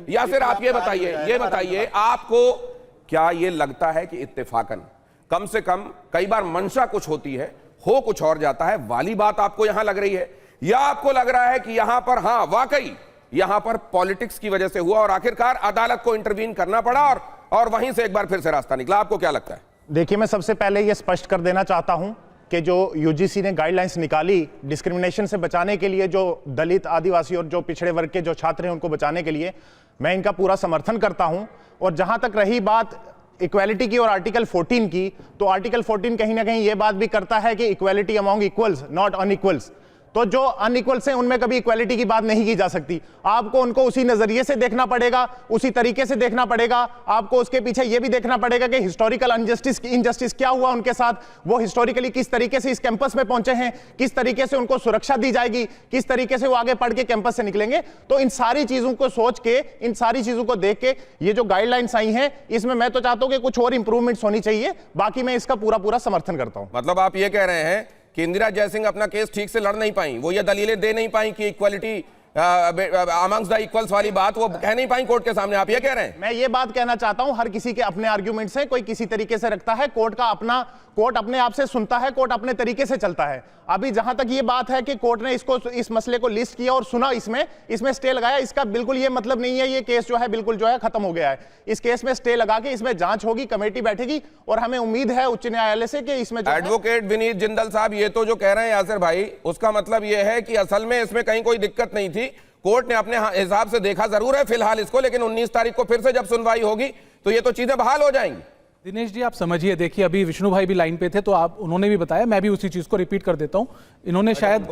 यासिर आप ये बताइए आपको क्या ये लगता है कि इत्तेफाकन कम से कम कई बार मंशा कुछ होती है, हो कुछ और जाता है, वाली बात आपको यहां लग रही है, या आपको लग रहा है कि यहां पर हां वाकई यहां पर पॉलिटिक्स की वजह से हुआ और आखिरकार अदालत को इंटरवीन करना पड़ा और वहीं से एक बार फिर से रास्ता निकला? आपको क्या लगता है? देखिए, मैं सबसे पहले यह स्पष्ट कर देना चाहता हूं कि जो यूजीसी ने गाइडलाइंस निकाली डिस्क्रिमिनेशन से बचाने के लिए, जो दलित, आदिवासी और जो पिछड़े वर्ग के जो छात्र हैं उनको बचाने के लिए, मैं इनका पूरा समर्थन करता हूं। और जहां तक रही बात इक्वालिटी की और आर्टिकल 14 की, तो आर्टिकल 14 कहीं ना कहीं यह बात भी करता है कि इक्वालिटी अमॉन्ग इक्वल्स नॉट अनइक्वल्स। तो जो अनइक्वल्स हैं उनमें कभी इक्वालिटी की बात नहीं की जा सकती। आपको उनको उसी नजरिए से देखना पड़ेगा, उसी तरीके से देखना पड़ेगा। आपको उसके पीछे यह भी देखना पड़ेगा कि हिस्टोरिकल इनजस्टिस क्या हुआ उनके साथ, वो हिस्टोरिकली किस तरीके से इस कैंपस में पहुंचे हैं, किस तरीके से उनको सुरक्षा दी जाएगी, किस तरीके से वो आगे पढ़ के कैंपस से निकलेंगे। तो इन सारी चीजों को सोच के, इन सारी चीजों को देख के ये जो गाइडलाइंस आई हैं, इसमें मैं तो चाहता हूं कि कुछ और इंप्रूवमेंट्स होनी चाहिए। बाकी मैं इसका पूरा समर्थन करता हूं। मतलब आप ये कह रहे हैं कि इंदिरा जयसिंह अपना केस ठीक से लड़ नहीं पाई, वो ये दलीलें दे नहीं पाई कि इक्वालिटी अमंग्स द इक्वल्स वाली बात वो कह नहीं पाई कोर्ट के सामने, आप ये कह रहे हैं? मैं ये बात कहना चाहता हूं, हर किसी के अपने आर्ग्यूमेंट्स हैं, कोई किसी तरीके से रखता है, कोर्ट अपने आप से सुनता है, कोर्ट अपने तरीके से चलता है। अभी जहां तक ये बात है कि कोर्ट ने इस मसले को लिस्ट किया और सुना, इसमें स्टे लगाया, इसका बिल्कुल ये मतलब नहीं है ये केस जो है बिल्कुल जो है खत्म हो गया है। इस केस में स्टे लगा के इसमें जांच होगी, कमेटी बैठेगी और हमें उम्मीद है उच्च न्यायालय से कि इसमें एडवोकेट विनीत जिंदल साहब ये तो जो कह रहे हैं यासिर भाई, उसका मतलब ये है कि असल में इसमें कहीं कोई दिक्कत नहीं थी, कोर्ट ने अपने हिसाब से देखा जरूर है फिलहाल इसको, लेकिन 19 तारीख को फिर से जब सुनवाई होगी तो ये तो चीजें बहाल हो जाएंगी। दिनेश जी आप समझिए, देखिए अभी विष्णु भाई भी लाइन पे थे तो उन्होंने भी बताया, मैं भी उसी चीज को रिपीट कर देता हूं। इन्होंने शायद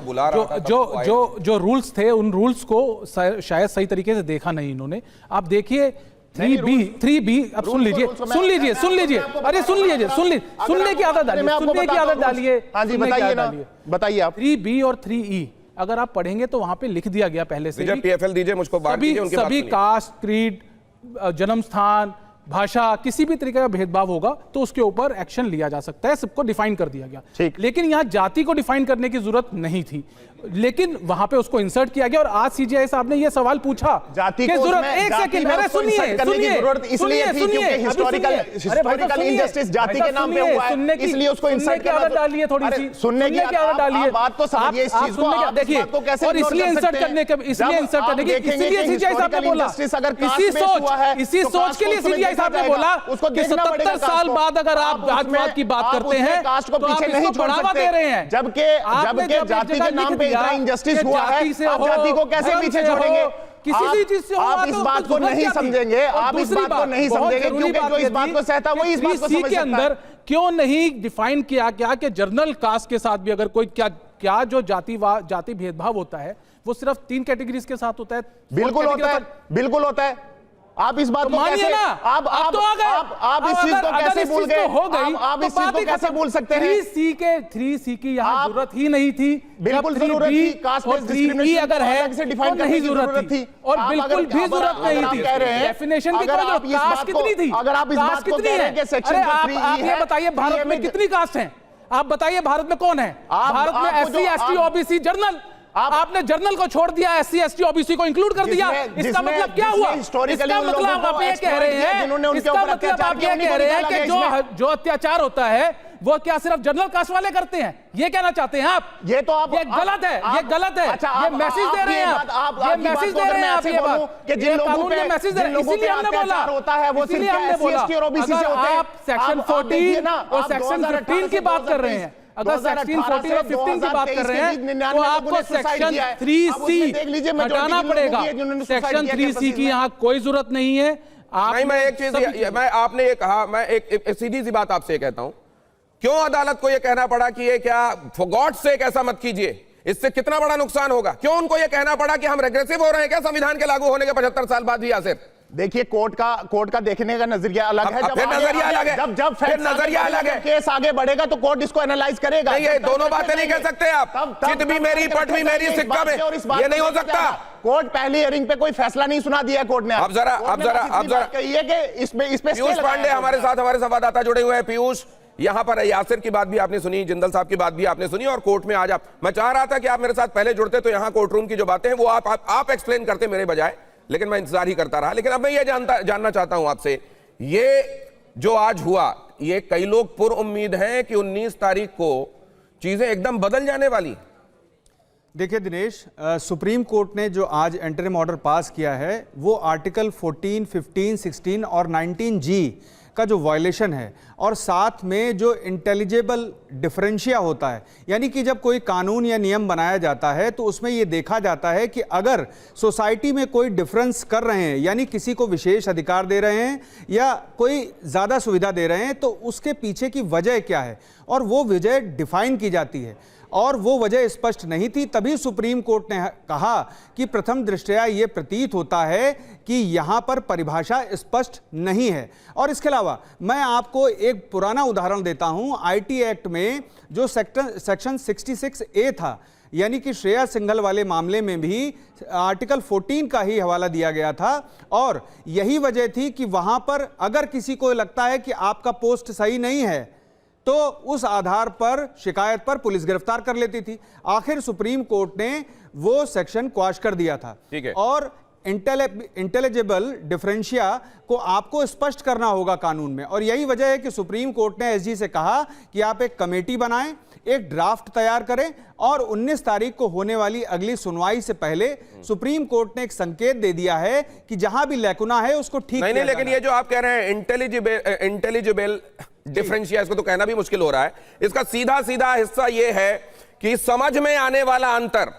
जो रूल्स थे उन रूल्स को शायद सही तरीके से देखा नहीं इन्होंने। आप देखिए 3B अब सुन लीजिए अरे सुनने की आदत डालिए, बताइए आप 3B और 3E अगर आप पढ़ेंगे तो वहां पे लिख दिया गया पहले से PFL दीजिए मुझको, सभी कास्ट, क्रीड, जन्म स्थान, भाषा, किसी भी तरीके का भेदभाव होगा तो उसके ऊपर एक्शन लिया जा सकता है, सबको डिफाइन कर दिया गया। लेकिन यहां जाति को डिफाइन करने की जरूरत नहीं थी, लेकिन वहां पे उसको इंसर्ट किया गया। और आज सीजीआई साहब ने यह सवाल पूछा जाति की जरूरत, एक सेकंड मेरे सुनिए इसलिए थी क्योंकि हिस्टोरिकल इनजस्टिस जाति के नाम पे हुआ है, इसलिए उसको इंसर्ट की आदत डाली है, थोड़ी सी सुनने की आदत डाली है। बात तो समझिए इस चीज को, देखिए और इसलिए इंसर्ट करने के इसीलिए सीजीआई साहब ने बोला, इसी सोच के लिए सीजीआई साहब ने बोला कि 77 साल बाद अगर आप जातिवाद की बात करते हैं कास्ट को पीछे नहीं बढ़ावा दे रहे हैं, जबकि जाति के नाम पे इंजस्टिस हुआ है, आप जाति को कैसे पीछे छोड़ेंगे? किसी भी चीज से आप इस बात को नहीं समझेंगे, आप इस बात को नहीं समझेंगे क्योंकि जो इस बात को सहता है वही इस बात को समझ सकता है। अंदर क्यों नहीं डिफाइन किया गया कि जर्नल कास्ट के साथ भी अगर कोई क्या जो जाति भेदभाव होता है वो सिर्फ 3 कैटेगरीज के साथ होता है? बिल्कुल होता है। आप इस बात को कैसे आप इस चीज को कैसे भूल गए? आप इस चीज को कैसे भूल सकते हैं? 3C की यहाँ जरूरत ही नहीं थी, बिल्कुल जरूरत थी। कास्ट बेस्ड डिस्क्रिमिनेशन अगर है से डिफाइन करने की जरूरत थी और बिल्कुल भी जरूरत नहीं थी। कह रहे हैं डेफिनेशन की कास्ट कितनी थी? अगर आप इस बात को कह रहे हैं कि सेक्शन 3E आप ये बताइए भारत में कितनी कास्ट हैं? आप बताइए भारत में कौन है? भारत में SC ST OBC जर्नल, आपने जर्नल को छोड़ दिया, SC ST OBC को इंक्लूड कर दिया। इसका मतलब क्या हुआ? इसका मतलब आप ये कह रहे हैं कि जो अत्याचार होता है वो क्या सिर्फ जनरल कास्ट वाले करते हैं, ये कहना चाहते हैं आप? ये गलत है, ये गलत है। ये मैसेज दे रहे हैं आप, ये मैसेज दे रहे हैं आप, ये बात कि जिन लोगों पे मैसेज दे रहे हैं, इसीलिए हमने बोला होता है वो सिर्फ SC ST और OBC से होते हैं। आप सेक्शन 14 और सेक्शन 15 की बात कर रहे हैं, अगर सेक्शन 14 और 15 की बात कर रहे हैं तो आपको सेक्शन 3C हटाना पड़ेगा। सेक्शन 3C की यहाँ कोई जरूरत नहीं है। नहीं, मैं एक चीज, मैं आपने ये कहा, मैं एक सीधी सी बात आपसे कहता हूं, क्यों अदालत को यह कहना पड़ा कि ये क्या फॉर गॉड सेक ऐसा मत कीजिए, इससे कितना बड़ा नुकसान होगा? क्यों उनको यह कहना पड़ा कि हम रेग्रेसिव हो रहे हैं क्या संविधान के लागू होने के 75 साल बाद भी? यासिर देखिए कोर्ट का देखने का नजरिया अलग है, जब नजरिया अलग है, केस आगे बढ़ेगा तो कोर्ट इसको एनालाइज करेगा। नहीं, ये दोनों बातें नहीं कह सकते आप, चित भी मेरी पट भी मेरी, सिक्का में, ये नहीं हो सकता। कोर्ट पहली हियरिंग पे कोई फैसला नहीं सुना दिया कोर्ट ने। अब जरा कहिए कि इसमें पीयूष पांडे हमारे साथ, हमारे संवाददाता जुड़े हुए हैं। पीयूष, यहां पर यासिर की बात भी आपने सुनी, जिंदल साहब की बात भी आपने सुनी, और कोर्ट में आज मैं चाह रहा था कि आप मेरे साथ पहले जुड़ते तो यहां कोर्ट रूम की जो बातें हैं वो आप एक्सप्लेन करते मेरे बजाय। लेकिन मैं इंतजार ही करता रहा। लेकिन अब मैं ये जानना चाहता हूं आपसे, ये जो आज हुआ, ये कई लोग पुर उम्मीद हैं कि 19 तारीख को चीजें एकदम बदल जाने वाली। देखिए दिनेश, सुप्रीम कोर्ट ने जो आज इंटरिम ऑर्डर पास किया है वो आर्टिकल 14, 15, 16 और 19G का जो वायलेशन है, और साथ में जो इंटेलिजिबल डिफरेंशिया होता है, यानी कि जब कोई कानून या नियम बनाया जाता है तो उसमें ये देखा जाता है कि अगर सोसाइटी में कोई डिफरेंस कर रहे हैं, यानी किसी को विशेष अधिकार दे रहे हैं या कोई ज़्यादा सुविधा दे रहे हैं, तो उसके पीछे की वजह क्या है, और वो वजह डिफाइन की जाती है। और वो वजह स्पष्ट नहीं थी, तभी सुप्रीम कोर्ट ने कहा कि प्रथम दृष्टया ये प्रतीत होता है कि यहाँ पर परिभाषा स्पष्ट नहीं है। और इसके अलावा मैं आपको एक पुराना उदाहरण देता हूँ। आईटी एक्ट में जो सेक्शन 66A था, यानी कि श्रेया सिंघल वाले मामले में भी आर्टिकल 14 का ही हवाला दिया गया था, और यही वजह थी कि वहाँ पर अगर किसी को लगता है कि आपका पोस्ट सही नहीं है तो उस आधार पर शिकायत पर पुलिस गिरफ्तार कर लेती थी। आखिर सुप्रीम कोर्ट ने वो सेक्शन क्वाश कर दिया था। ठीक है। और इंटेलिजिबल डिफरेंशिया को आपको स्पष्ट करना होगा कानून में, और यही वजह है कि सुप्रीम कोर्ट ने एसजी से कहा कि आप एक कमेटी बनाएं, एक ड्राफ्ट तैयार करें, और 19 तारीख को होने वाली अगली सुनवाई से पहले सुप्रीम कोर्ट ने एक संकेत दे दिया है कि जहां भी लैकुना है उसको ठीक नहीं, लेकिन ये जो आप कह रहे हैं इंटेलिजिबल डिफरेंशिया, इसको तो कहना भी मुश्किल हो रहा है। इसका सीधा सीधा हिस्सा ये है कि समझ में आने वाला अंतर,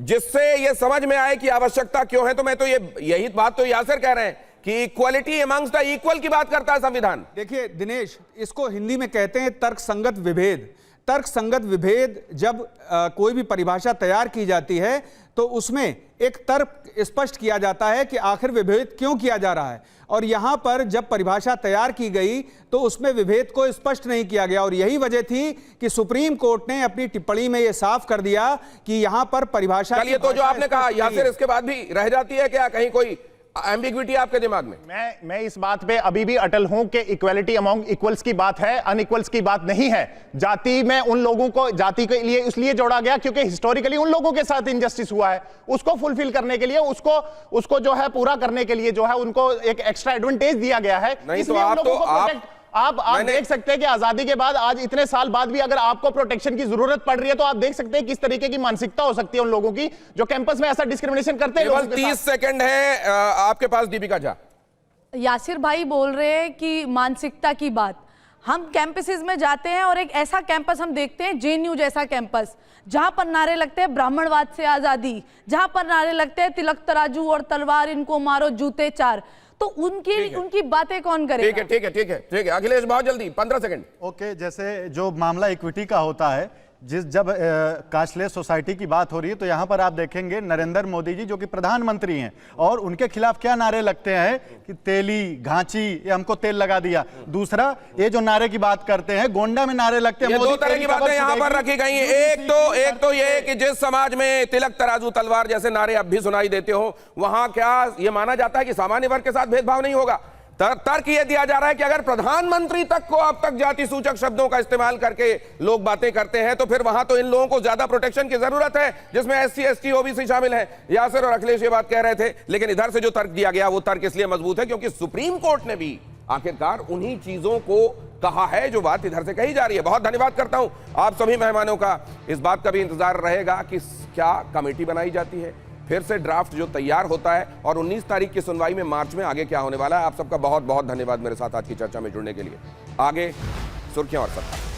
जिससे ये समझ में आए कि आवश्यकता क्यों है। तो मैं तो यही बात तो यासिर कह रहे हैं कि इक्वालिटी अमंग्स द इक्वल की बात करता है संविधान। देखिए दिनेश, इसको हिंदी में कहते हैं तर्कसंगत विभेद। तर्कसंगत विभेद जब कोई भी परिभाषा तैयार की जाती है तो उसमें एक तर्क स्पष्ट किया जाता है कि आखिर विभेद क्यों किया जा रहा है, और यहां पर जब परिभाषा तैयार की गई तो उसमें विभेद को स्पष्ट नहीं किया गया, और यही वजह थी कि सुप्रीम कोर्ट ने अपनी टिप्पणी में यह साफ कर दिया कि यहां पर परिभाषा। चलिए, तो जो आपने कहा यासिर, इसके बाद भी रह जाती है क्या कहीं कोई एम्बिग्विटी आपके दिमाग में? मैं इस बात पे अभी भी अटल हूं कि इक्वालिटी अमंग इक्वल्स की बात है, अनइक्वल्स की बात नहीं है। जाति में उन लोगों को जाति के लिए इसलिए जोड़ा गया क्योंकि हिस्टोरिकली उन लोगों के साथ इनजस्टिस हुआ है, उसको फुलफिल करने के लिए, उसको जो है पूरा करने के लिए जो है उनको एक एक्स्ट्रा एडवांटेज दिया गया है। नहीं तो आप देख सकते हैं कि आजादी के बाद आज इतने साल बाद भी अगर आपको प्रोटेक्शन की जरूरत पड़ रही है तो आप देख सकते हैं किस तरीके की मानसिकता हो सकती है उन लोगों की जो कैंपस में ऐसा डिस्क्रिमिनेशन करते हैं। केवल 30 सेकंड है आपके पास, दीपिका झा। यासिर भाई बोल रहे हैं कि मानसिकता की बात, हम कैंपसेस में जाते हैं और एक ऐसा कैंपस हम देखते हैं, जेएनयू जैसा कैंपस, जहां पर नारे लगते हैं ब्राह्मणवाद से आजादी, जहां पर नारे लगते हैं तिलक तराजू और तलवार इनको मारो जूते चार, तो उनकी बातें कौन करेगा? ठीक है अखिलेश, बहुत जल्दी 15 सेकंड। ओके, जैसे जो मामला इक्विटी का होता है, जब कास्टलेस सोसाइटी की बात हो रही है तो यहां पर आप देखेंगे नरेंद्र मोदी जी जो कि प्रधानमंत्री हैं, और उनके खिलाफ क्या नारे लगते हैं कि तेली घांची, ये हमको तेल लगा दिया। दूसरा, ये जो नारे की बात करते हैं, गोंडा में नारे लगते हैं। दो तरह की बातें यहां पर रखी गई हैं। एक तो ये कि जिस समाज में तिलक तराजू तलवार जैसे नारे अब भी सुनाई देते हो, वहां क्या ये माना जाता है कि सामान्य वर्ग के साथ भेदभाव नहीं होगा? तर्क यह दिया जा रहा है कि अगर प्रधानमंत्री तक को अब तक जाति सूचक शब्दों का इस्तेमाल करके लोग बातें करते हैं तो फिर वहां तो इन लोगों को ज्यादा प्रोटेक्शन की जरूरत है, जिसमें एससी एसटी ओबीसी शामिल है। यासिर और अखिलेश ये बात कह रहे थे, लेकिन इधर से जो तर्क दिया गया वो तर्क इसलिए मजबूत है क्योंकि सुप्रीम कोर्ट ने भी आखिरकार उन्हीं चीजों को कहा है जो बात इधर से कही जा रही है। बहुत धन्यवाद करता हूं आप सभी मेहमानों का। इस बात का भी इंतजार रहेगा कि क्या कमेटी बनाई जाती है, फिर से ड्राफ्ट जो तैयार होता है, और 19 तारीख की सुनवाई में मार्च में आगे क्या होने वाला है। आप सबका बहुत बहुत धन्यवाद मेरे साथ आज की चर्चा में जुड़ने के लिए। आगे सुर्खियां और सत्ता।